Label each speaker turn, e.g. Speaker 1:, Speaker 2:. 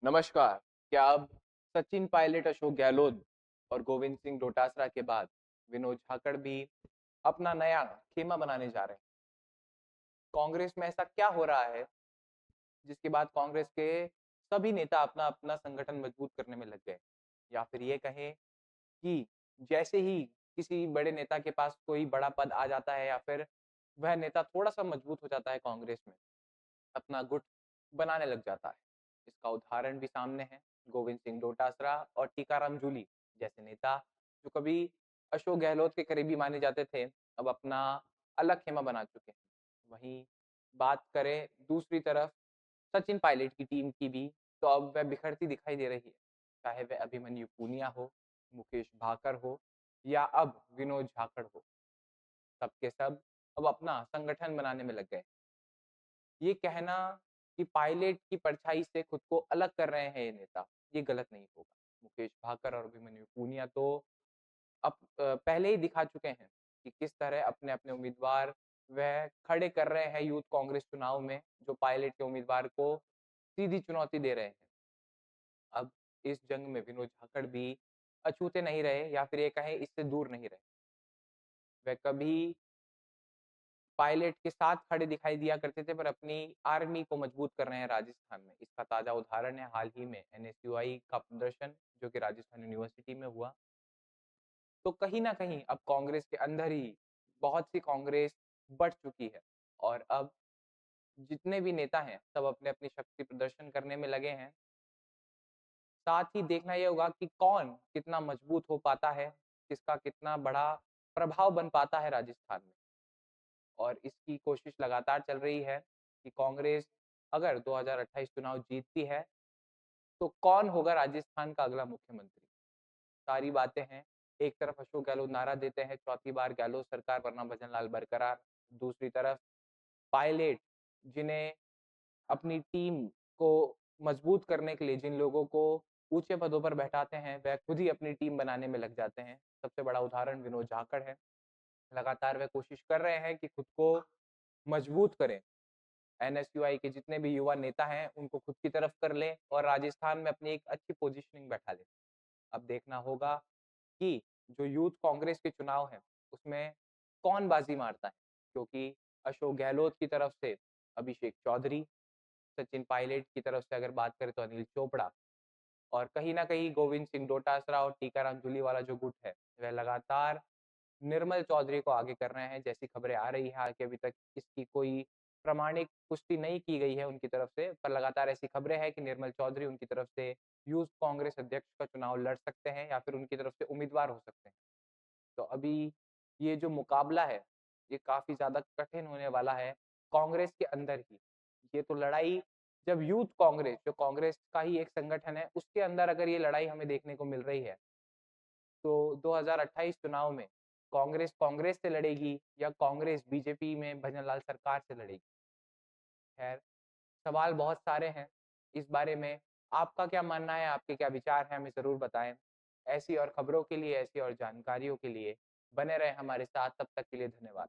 Speaker 1: नमस्कार। क्या अब सचिन पायलट, अशोक गहलोत और गोविंद सिंह डोटासरा के बाद विनोद झाकड़ भी अपना नया खेमा बनाने जा रहे हैं? कांग्रेस में ऐसा क्या हो रहा है जिसके बाद कांग्रेस के सभी नेता अपना अपना संगठन मजबूत करने में लग गए? या फिर ये कहें कि जैसे ही किसी बड़े नेता के पास कोई बड़ा पद आ जाता है या फिर वह नेता थोड़ा-सा मजबूत हो जाता है कांग्रेस में, अपना गुट बनाने लग जाता है। इसका उदाहरण भी सामने है। गोविंद सिंह डोटासरा और टीकाराम जूली जैसे नेता जो कभी अशोक गहलोत के करीबी माने जाते थे, अब अपना अलग खेमा बना चुके हैं। वहीं बात करें दूसरी तरफ सचिन पायलट की टीम की भी, तो अब वह बिखरती दिखाई दे रही है। चाहे वह अभिमन्यु पूनिया हो, मुकेश भाकर हो या अब विनोद झाकड़ हो, सब के सब अब अपना संगठन बनाने में लग गए। ये कहना कि पायलट की परछाई से खुद को अलग कर रहे हैं ये नेता, ये गलत नहीं होगा। मुकेश भाकर और अभिमन्यु पूनिया तो अब पहले ही दिखा चुके हैं कि किस तरह अपने-अपने उम्मीदवार वह खड़े कर रहे हैं यूथ कांग्रेस चुनाव में, जो पायलट के उम्मीदवार को सीधी चुनौती दे रहे हैं। अब इस जंग में विनोद झाकड़ भी अछूते नहीं रहे या फिर ये कहें इससे दूर नहीं रहे। वह कभी पायलट के साथ खड़े दिखाई दिया करते थे, पर अपनी आर्मी को मजबूत कर रहे हैं राजस्थान में। इसका ताज़ा उदाहरण है हाल ही में एनएसयूआई का प्रदर्शन, जो कि राजस्थान यूनिवर्सिटी में हुआ। तो कहीं न कहीं अब कांग्रेस के अंदर ही बहुत सी कांग्रेस बढ़ चुकी है और अब जितने भी नेता हैं, सब अपने-अपनी शक्ति प्रदर्शन करने में लगे हैं। साथ ही देखना ये होगा कि कौन कितना मजबूत हो पाता है, किसका कितना बड़ा प्रभाव बन पाता है राजस्थान में। और इसकी कोशिश लगातार चल रही है कि कांग्रेस अगर 2028 चुनाव जीतती है, तो कौन होगा राजस्थान का अगला मुख्यमंत्री? सारी बातें हैं। एक तरफ अशोक गहलोत नारा देते हैं, चौथी बार गहलोत सरकार वरना भजन लाल बरकरार। दूसरी तरफ पायलट, जिन्हें अपनी टीम को मजबूत करने के लिए जिन लोगों को ऊँचे पदों पर बैठाते हैं, वह खुद ही अपनी टीम बनाने में लग जाते हैं। सबसे बड़ा उदाहरण विनोद झाकड़ है। लगातार वह कोशिश कर रहे हैं कि खुद को मजबूत करें। एनएसयूआई के जितने भी युवा नेता हैं, उनको खुद की तरफ कर लें और राजस्थान में अपनी एक अच्छी पोज़ीशनिंग बैठा लें। अब देखना होगा कि जो यूथ कांग्रेस के चुनाव हैं, उसमें कौन बाजी मारता है? क्योंकि अशोक गहलोत की तरफ से अभिषेक चौधरी, सचिन पायलट की तरफ से अगर बात करें तो अनिल चोपड़ा और कहीं न कहीं गोविंद सिंह डोटासरा और टीकाराम जूलीवाला जो गुट है, वह लगातार निर्मल चौधरी को आगे कर रहे हैं, जैसी खबरें आ रही हैं। हालाँकि अभी तक इसकी कोई प्रामाणिक पुष्टि नहीं की गई है उनकी तरफ से, पर लगातार ऐसी खबरें हैं कि निर्मल चौधरी उनकी तरफ से यूथ कांग्रेस अध्यक्ष का चुनाव लड़ सकते हैं या फिर उनकी तरफ से उम्मीदवार हो सकते हैं। तो अभी ये जो मुकाबला है, ये काफ़ी ज़्यादा कठिन होने वाला है, कांग्रेस के अंदर ही। ये तो लड़ाई जब यूथ कांग्रेस, जो कांग्रेस का ही एक संगठन है, उसके अंदर अगर ये लड़ाई हमें देखने को मिल रही है, तो 2028 चुनाव में कांग्रेस कांग्रेस से लड़ेगी या कांग्रेस बीजेपी में भजन लाल सरकार से लड़ेगी? खैर, सवाल बहुत सारे हैं इस बारे में। आपका क्या मानना है, आपके क्या विचार हैं, हमें ज़रूर बताएँ। ऐसी और खबरों के लिए, ऐसी और जानकारियों के लिए बने रहें हमारे साथ, तब तक के लिए धन्यवाद।